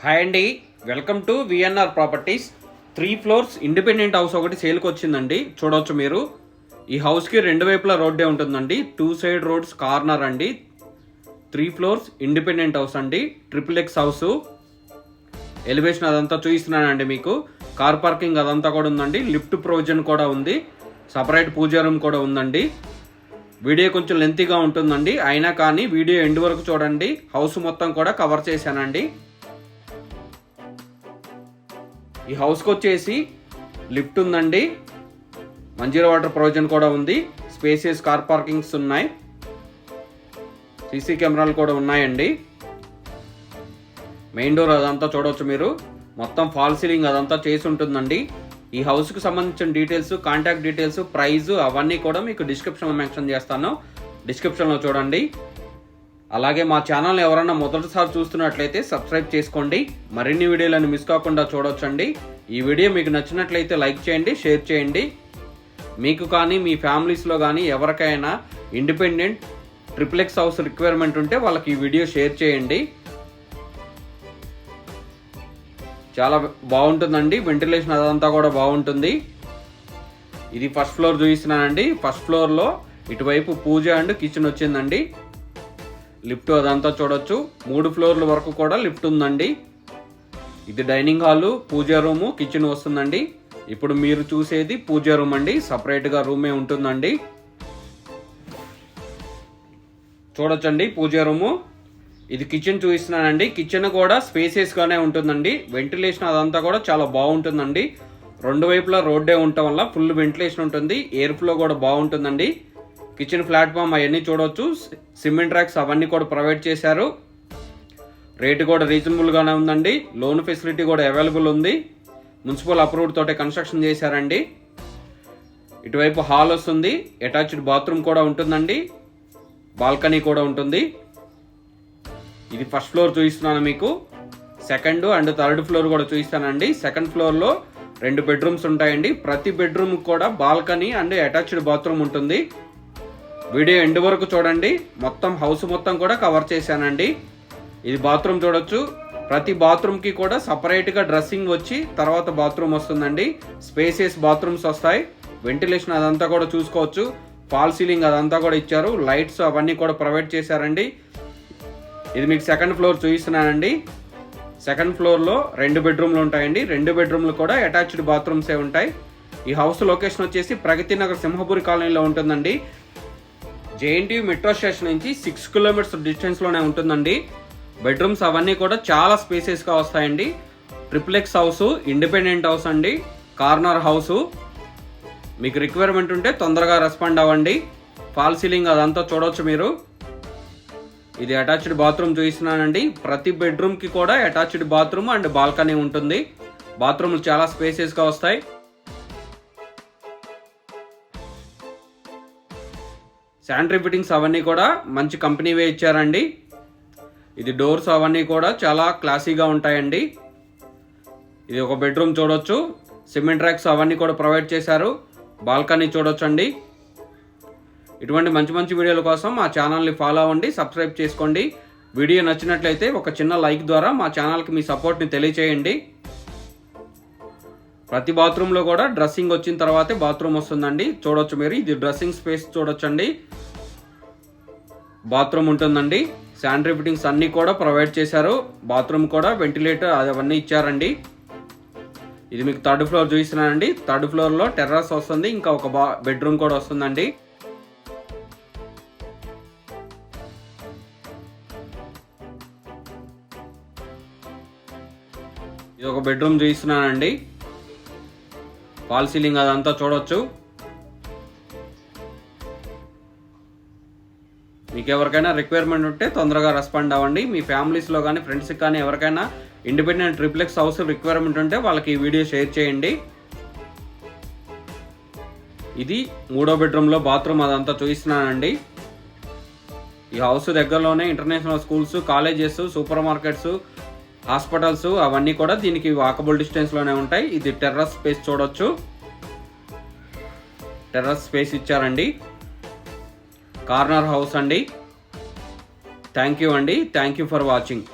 Hi అండి, welcome to VNR properties. 3 floors independent house ఒకటి సేల్కి వచ్చిందండి. చూడవచ్చు మీరు. ఈ హౌస్కి 2 వైపులా రోడ్డే ఉంటుందండి. 2 సైడ్ రోడ్స్ కార్నర్ అండి. 3 ఫ్లోర్స్ ఇండిపెండెంట్ హౌస్ అండి. XXX house. ఎలివేషన్ అదంతా చూపిస్తున్నానండి మీకు. కార్ పార్కింగ్ అదంతా కూడా ఉందండి. లిఫ్ట్ ప్రొవిజన్ కూడా ఉంది. సపరేట్ పూజా రూమ్ కూడా ఉందండి. వీడియో కొంచెం లెంతీగా ఉంటుందండి, అయినా కానీ వీడియో ఎండ్ వరకు చూడండి. హౌస్ మొత్తం కూడా కవర్ చేశానండి. ఈ హౌస్కి వచ్చేసి లిఫ్ట్ ఉందండి, మంజీరా వాటర్ ప్రొవిజన్ కూడా ఉంది, స్పేసియస్ కార్ పార్కింగ్స్ ఉన్నాయి, సీసీ కెమెరాలు కూడా ఉన్నాయండి. మెయిన్ డోర్ అదంతా చూడవచ్చు మీరు. మొత్తం ఫాల్ సీలింగ్ అదంతా చేసి ఉంటుందండి. ఈ హౌస్కి సంబంధించిన డీటెయిల్స్, కాంటాక్ట్ డీటెయిల్స్, ప్రైస్ అవన్నీ కూడా మీకు డిస్క్రిప్షన్లో మెన్షన్ చేస్తాను. డిస్క్రిప్షన్లో చూడండి. అలాగే మా ఛానల్ ఎవరైనా మొదటిసారి చూస్తున్నట్లయితే సబ్స్క్రైబ్ చేసుకోండి. మరిన్ని వీడియోలను మిస్ కాకుండా చూడొచ్చండి. ఈ వీడియో మీకు నచ్చినట్లయితే లైక్ చేయండి, షేర్ చేయండి. మీకు కానీ మీ ఫ్యామిలీస్లో కానీ ఎవరికైనా ఇండిపెండెంట్ XXX హౌస్ రిక్వైర్మెంట్ ఉంటే వాళ్ళకి ఈ వీడియో షేర్ చేయండి. చాలా బాగుంటుందండి. వెంటిలేషన్ అదంతా కూడా బాగుంటుంది. ఇది ఫస్ట్ ఫ్లోర్ చూపిస్తున్నానండి. ఫస్ట్ ఫ్లోర్లో ఇటువైపు పూజ అండ్ కిచెన్ వచ్చిందండి. లిఫ్ట్ అదంతా చూడొచ్చు. 3 ఫ్లోర్ల వరకు కూడా లిఫ్ట్ ఉందండి. ఇది డైనింగ్ హాలు, పూజా రూము, కిచెన్ వస్తుందండి. ఇప్పుడు మీరు చూసేది పూజా రూమ్ అండి. సపరేట్గా రూమే ఉంటుందండి. చూడొచ్చండి పూజా రూము. ఇది కిచెన్ చూపిస్తున్నానండి. కిచెన్ కూడా స్పేసియస్గానే ఉంటుందండి. వెంటిలేషన్ అదంతా కూడా చాలా బాగుంటుందండి. 2 వైపులా రోడ్డే ఉండటం వల్ల ఫుల్ వెంటిలేషన్ ఉంటుంది. ఎయిర్ ఫ్లో కూడా బాగుంటుందండి. కిచెన్ ప్లాట్ఫామ్ అవన్నీ చూడవచ్చు. సిమెంట్ ర్యాక్స్ అవన్నీ కూడా ప్రొవైడ్ చేశారు. రేటు కూడా రీజనబుల్గానే ఉందండి. లోన్ ఫెసిలిటీ కూడా అవైలబుల్ ఉంది. మున్సిపల్ అప్రూవ్డ్ తోటే కన్స్ట్రక్షన్ చేశారండి. ఇటువైపు హాల్ వస్తుంది. అటాచ్డ్ బాత్రూమ్ కూడా ఉంటుందండి. బాల్కనీ కూడా ఉంటుంది. ఇది ఫస్ట్ ఫ్లోర్ చూపిస్తున్నాను మీకు. సెకండ్ అండ్ థర్డ్ ఫ్లోర్ కూడా చూపిస్తానండి. సెకండ్ ఫ్లోర్లో 2 బెడ్రూమ్స్ ఉంటాయండి. ప్రతి బెడ్రూమ్ కూడా బాల్కనీ అండ్ అటాచ్డ్ బాత్రూమ్ ఉంటుంది. వీడియో ఎండ్ వరకు చూడండి. మొత్తం హౌస్ మొత్తం కూడా కవర్ చేశానండి. ఇది బాత్రూమ్ చూడొచ్చు. ప్రతి బాత్రూమ్కి కూడా సపరేట్గా డ్రెస్సింగ్ వచ్చి తర్వాత బాత్రూమ్ వస్తుందండి. స్పేసియస్ బాత్రూమ్స్ వస్తాయి. వెంటిలేషన్ అదంతా కూడా చూసుకోవచ్చు. ఫాల్ సీలింగ్ అదంతా కూడా ఇచ్చారు. లైట్స్ అవన్నీ కూడా ప్రొవైడ్ చేశారండి. ఇది మీకు సెకండ్ ఫ్లోర్ చూపిస్తున్నానండి. సెకండ్ ఫ్లోర్లో 2 బెడ్రూమ్లు ఉంటాయండి. 2 బెడ్రూమ్లు కూడా అటాచ్డ్ బాత్రూమ్సే ఉంటాయి. ఈ హౌస్ లొకేషన్ వచ్చేసి ప్రగతి నగర్ సింహపురి కాలనీలో ఉంటుందండి. JNTU మెట్రో స్టేషన్ నుంచి 6 కిలోమీటర్స్ డిస్టెన్స్లోనే ఉంటుందండి. బెడ్రూమ్స్ అవన్నీ కూడా చాలా స్పేసెస్గా వస్తాయండి. XXX హౌస్, ఇండిపెండెంట్ హౌస్ అండి. Corner house. మీకు రిక్వైర్మెంట్ ఉంటే తొందరగా రెస్పాండ్ అవ్వండి. ఫాల్ సీలింగ్ అదంతా చూడవచ్చు మీరు. ఇది అటాచ్డ్ బాత్రూమ్ చూపిస్తున్నానండి. ప్రతి బెడ్రూమ్కి కూడా అటాచ్డ్ బాత్రూమ్ అండ్ బాల్కనీ ఉంటుంది. బాత్రూమ్లు చాలా స్పేసెస్గా వస్తాయి. శానిటరీ ఫిట్టింగ్స్ అవన్నీ కూడా మంచి కంపెనీవే ఇచ్చారండి. ఇది డోర్స్ అవన్నీ కూడా చాలా క్లాసీగా ఉంటాయండి. ఇది ఒక బెడ్రూమ్ చూడొచ్చు. సిమెంట్ ర్యాక్స్ అవన్నీ కూడా ప్రొవైడ్ చేశారు. బాల్కనీ చూడొచ్చండి. ఇటువంటి మంచి మంచి వీడియోల కోసం మా ఛానల్ని ఫాలో అవ్వండి, సబ్స్క్రైబ్ చేసుకోండి. వీడియో నచ్చినట్లయితే ఒక చిన్న లైక్ ద్వారా మా ఛానల్కి మీ సపోర్ట్ని తెలియచేయండి. ప్రతి బాత్రూంలో కూడా డ్రెస్సింగ్ వచ్చిన తర్వాతే బాత్రూమ్ వస్తుందండి. చూడొచ్చు మీరు. ఇది డ్రెస్సింగ్ స్పేస్ చూడొచ్చండి. బాత్రూమ్ ఉంటుందండి. శానిటరీ ఫిట్టింగ్స్ అన్నీ కూడా ప్రొవైడ్ చేశారు. బాత్రూమ్ కూడా వెంటిలేటర్ అవన్నీ ఇచ్చారండి. ఇది మీకు థర్డ్ ఫ్లోర్ చూపిస్తున్నానండి. థర్డ్ ఫ్లోర్లో టెర్రస్ వస్తుంది. ఇంకా ఒక బెడ్రూమ్ కూడా వస్తుందండి. ఇది ఒక బెడ్రూమ్ చూపిస్తున్నానండి. ఫాల్ సీలింగ్ అదంతా చూడొచ్చు. మీకు ఎవరికైనా రిక్వైర్మెంట్ ఉంటే తొందరగా రెస్పాండ్ అవ్వండి. మీ ఫ్యామిలీస్లో కానీ ఫ్రెండ్స్కి కానీ ఎవరికైనా ఇండిపెండెంట్ XXX హౌస్ రిక్వైర్మెంట్ ఉంటే వాళ్ళకి ఈ వీడియో షేర్ చేయండి. ఇది 3వ బెడ్రూమ్లో బాత్రూమ్ అదంతా చూపిస్తున్నానండి. ఈ హౌస్ దగ్గరలోనే international schools, colleges, super markets, hospitals అవన్నీ కూడా దీనికి వాకబుల్ డిస్టెన్స్లోనే ఉంటాయి. ఇది టెర్రస్ స్పేస్ చూడొచ్చు. టెర్రస్ స్పేస్ ఇచ్చారండి. కార్నర్ హౌస్ అండి. థ్యాంక్ యూ అండి. Thank you for watching.